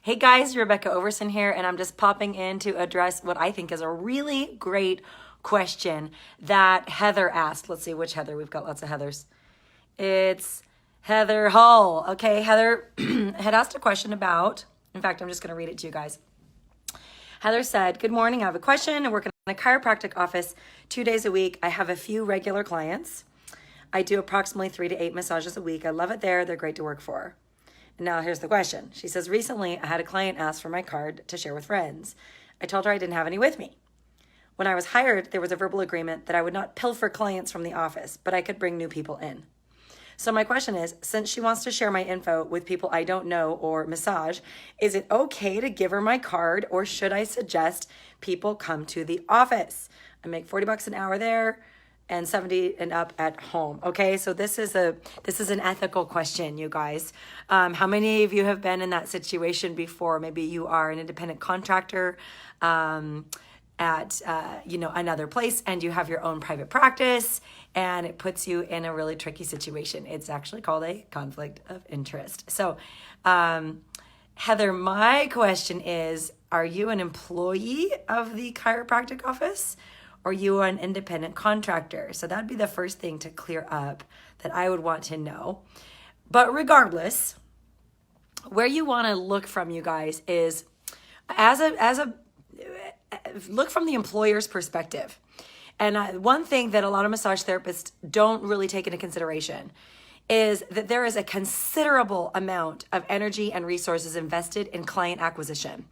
Hey guys, Rebecca Overson here, and I'm just popping in to address what I think is a really great question that Heather asked. Let's see which Heather. We've got lots of Heathers. It's Heather Hull. Okay, Heather had asked a question about, in fact, I'm just going to read it to you guys. Heather said, "Good morning. I have a question. I work in a chiropractic office 2 days a week. I have a few regular clients. I do approximately 3 to 8 massages a week. I love it there. They're great to work for." Now here's the question. She says, "Recently I had a client ask for my card to share with friends. I told her I didn't have any with me. When I was hired, there was a verbal agreement that I would not pilfer clients from the office, but I could bring new people in. So my question is, since she wants to share my info with people I don't know or massage, is it okay to give her my card, or should I suggest people come to the office? I make $40 an hour there and 70 and up at home." Okay, so this is an ethical question, you guys. How many of you have been in that situation before? Maybe you are an independent contractor at another place, and you have your own private practice, and it puts you in a really tricky situation. It's actually called a conflict of interest. So, Heather, my question is, are you an employee of the chiropractic office, or you are an independent contractor? So that'd be the first thing to clear up that I would want to know. But regardless, where you want to look from, you guys, is look from the employer's perspective. And one thing that a lot of massage therapists don't really take into consideration is that there is a considerable amount of energy and resources invested in client acquisition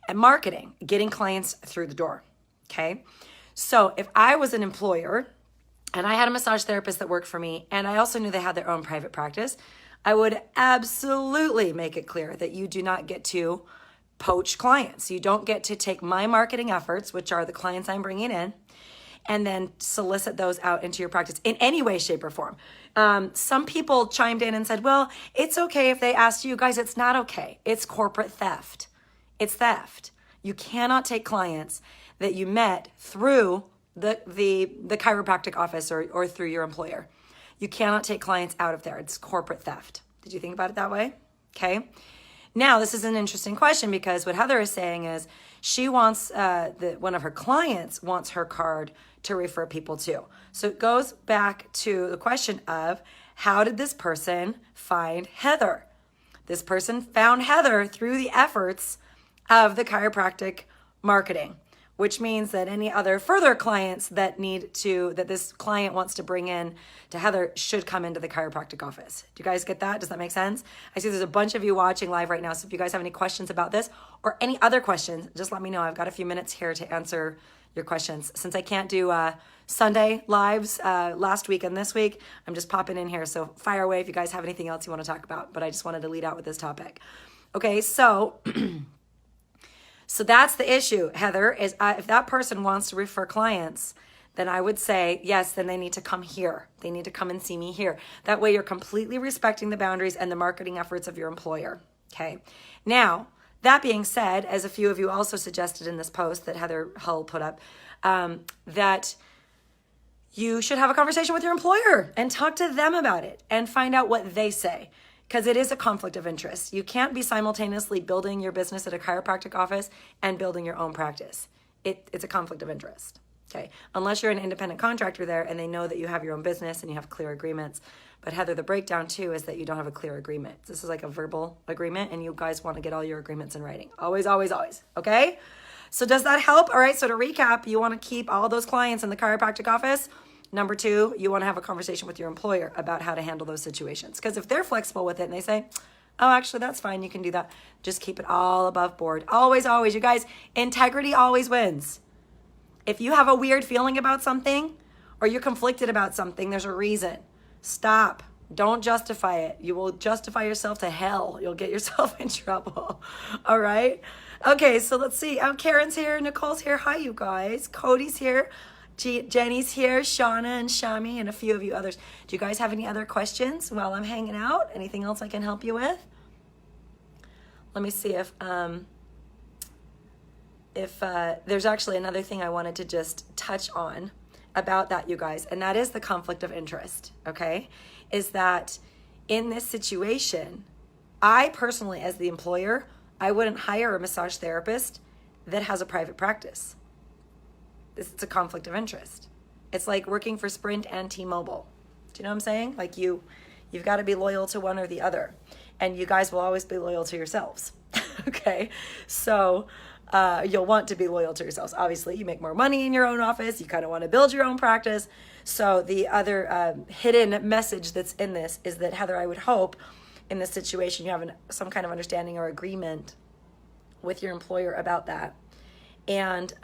and marketing, getting clients through the door. Okay. So if I was an employer and I had a massage therapist that worked for me, and I also knew they had their own private practice, I would absolutely make it clear that you do not get to poach clients. You don't get to take my marketing efforts, which are the clients I'm bringing in, and then solicit those out into your practice in any way, shape, or form. Some people chimed in and said, well, it's okay if they asked you. Guys, it's not okay. It's corporate theft. It's theft. You cannot take clients that you met through the chiropractic office or through your employer. You cannot take clients out of there. It's corporate theft. Did you think about it that way? Okay. Now, this is an interesting question, because what Heather is saying is she wants, one of her clients wants her card to refer people to. So it goes back to the question of, how did this person find Heather? This person found Heather through the efforts of the chiropractic marketing, which means that any other further clients that this client wants to bring in to Heather should come into the chiropractic office. Do you guys get that? Does that make sense? I see there's a bunch of you watching live right now. So if you guys have any questions about this or any other questions, just let me know. I've got a few minutes here to answer your questions. Since I can't do Sunday lives last week and this week, I'm just popping in here. So fire away if you guys have anything else you want to talk about. But I just wanted to lead out with this topic. Okay, so So that's the issue, Heather, is if that person wants to refer clients, then I would say, yes, then they need to come here. They need to come and see me here. That way you're completely respecting the boundaries and the marketing efforts of your employer. Okay. Now, that being said, as a few of you also suggested in this post that Heather Hull put up, that you should have a conversation with your employer and talk to them about it and find out what they say. Because it is a conflict of interest. You can't be simultaneously building your business at a chiropractic office and building your own practice. It's a conflict of interest, okay? Unless you're an independent contractor there and they know that you have your own business and you have clear agreements. But Heather, the breakdown too is that you don't have a clear agreement. This is like a verbal agreement, and you guys want to get all your agreements in writing. Always, always, always, okay? So does that help? All right, so to recap, you want to keep all those clients in the chiropractic office. Number 2, you want to have a conversation with your employer about how to handle those situations. Because if they're flexible with it and they say, oh, actually, that's fine, you can do that, just keep it all above board. Always, always. You guys, integrity always wins. If you have a weird feeling about something or you're conflicted about something, there's a reason. Stop. Don't justify it. You will justify yourself to hell. You'll get yourself in trouble. All right? Okay, so let's see. Karen's here. Nicole's here. Hi, you guys. Cody's here. Jenny's here, Shauna and Shami, and a few of you others. Do you guys have any other questions while I'm hanging out? Anything else I can help you with? Let me see if there's actually another thing I wanted to just touch on about that, you guys, and that is the conflict of interest, okay? Is that in this situation, I personally, as the employer, I wouldn't hire a massage therapist that has a private practice. It's a conflict of interest. It's like working for Sprint and T-Mobile. Do you know what I'm saying? Like you've got to be loyal to one or the other, and you guys will always be loyal to yourselves. Okay, so you'll want to be loyal to yourselves. Obviously, you make more money in your own office. You kind of want to build your own practice. So the other hidden message that's in this is that, Heather, I would hope in this situation you have some kind of understanding or agreement with your employer about that, and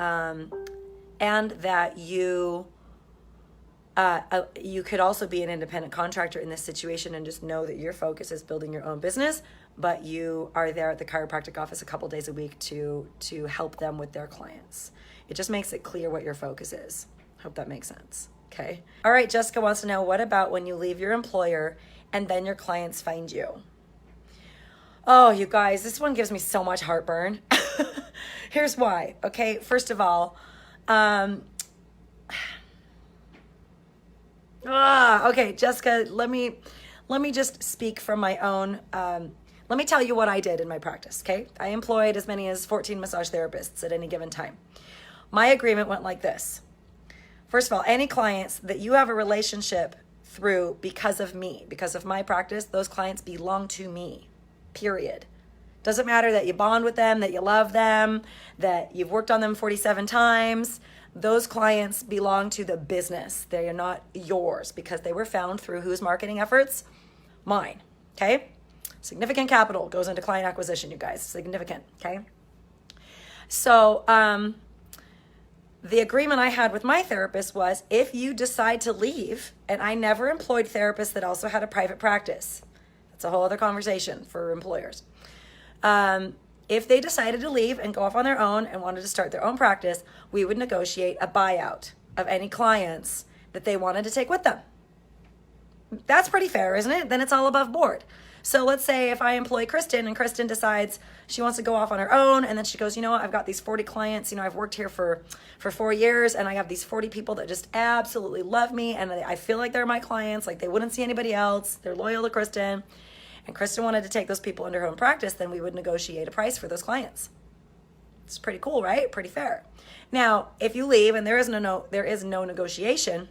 that you could also be an independent contractor in this situation and just know that your focus is building your own business, but you are there at the chiropractic office a couple days a week to help them with their clients. It just makes it clear what your focus is. Hope that makes sense. Okay. All right. Jessica wants to know, what about when you leave your employer and then your clients find you? Oh, you guys, this one gives me so much heartburn. Here's why. Okay. First of all, okay, Jessica, let me just speak from my own, let me tell you what I did in my practice, okay? I employed as many as 14 massage therapists at any given time. My agreement went like this. First of all, any clients that you have a relationship through because of me, because of my practice, those clients belong to me, period. Doesn't matter that you bond with them, that you love them, that you've worked on them 47 times. Those clients belong to the business. They are not yours because they were found through whose marketing efforts? Mine, okay? Significant capital goes into client acquisition, you guys. Significant, okay? So the agreement I had with my therapist was, if you decide to leave, and I never employed therapists that also had a private practice. That's a whole other conversation for employers. If they decided to leave and go off on their own and wanted to start their own practice, we would negotiate a buyout of any clients that they wanted to take with them. That's pretty fair, isn't it? Then it's all above board. So let's say if I employ Kristen and Kristen decides she wants to go off on her own, and then she goes, you know what, I've got these 40 clients, I've worked here for 4 years, and I have these 40 people that just absolutely love me, and I feel like they're my clients, like they wouldn't see anybody else, they're loyal to Kristen, and Kristen wanted to take those people under her own practice, then we would negotiate a price for those clients. It's pretty cool, right? Pretty fair. Now, if you leave and there is no negotiation,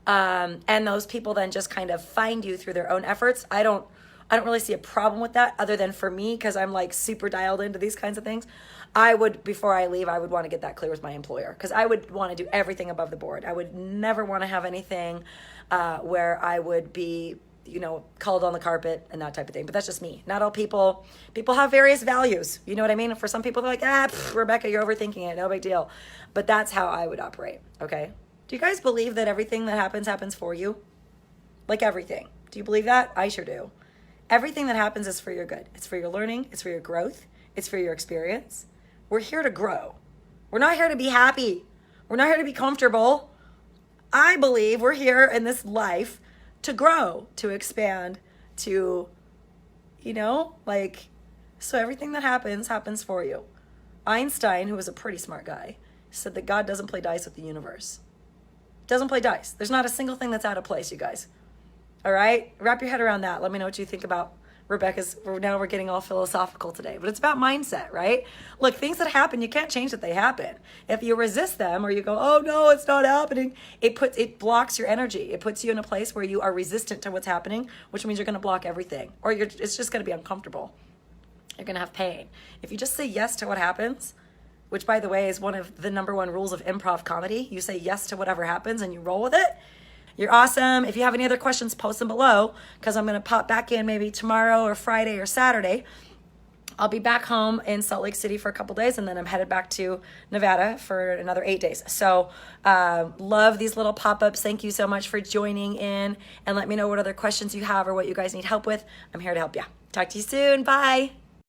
and those people then just kind of find you through their own efforts, I don't really see a problem with that, other than for me, because I'm like super dialed into these kinds of things. Before I leave, I would want to get that clear with my employer, because I would want to do everything above the board. I would never want to have anything where I would be, called on the carpet and that type of thing. But that's just me. Not all people have various values. You know what I mean? For some people, they're like, Rebecca, you're overthinking it. No big deal. But that's how I would operate. Okay. Do you guys believe that everything that happens for you? Like everything. Do you believe that? I sure do. Everything that happens is for your good. It's for your learning. It's for your growth. It's for your experience. We're here to grow. We're not here to be happy. We're not here to be comfortable. I believe we're here in this life to grow, to expand, to, so everything that happens for you. Einstein, who was a pretty smart guy, said that God doesn't play dice with the universe. Doesn't play dice. There's not a single thing that's out of place, you guys. All right? Wrap your head around that. Let me know what you think about Rebecca's. Now we're getting all philosophical today, but it's about mindset, right? Look, things that happen, you can't change that they happen. If you resist them or you go, oh no, it's not happening, it blocks your energy. It puts you in a place where you are resistant to what's happening, which means you're going to block everything, or it's just going to be uncomfortable. You're going to have pain. If you just say yes to what happens, which, by the way, is one of the number one rules of improv comedy. You say yes to whatever happens and you roll with it. You're awesome. If you have any other questions, post them below, because I'm going to pop back in maybe tomorrow or Friday or Saturday. I'll be back home in Salt Lake City for a couple days, and then I'm headed back to Nevada for another 8 days. So love these little pop-ups. Thank you so much for joining in, and let me know what other questions you have or what you guys need help with. I'm here to help you. Talk to you soon. Bye.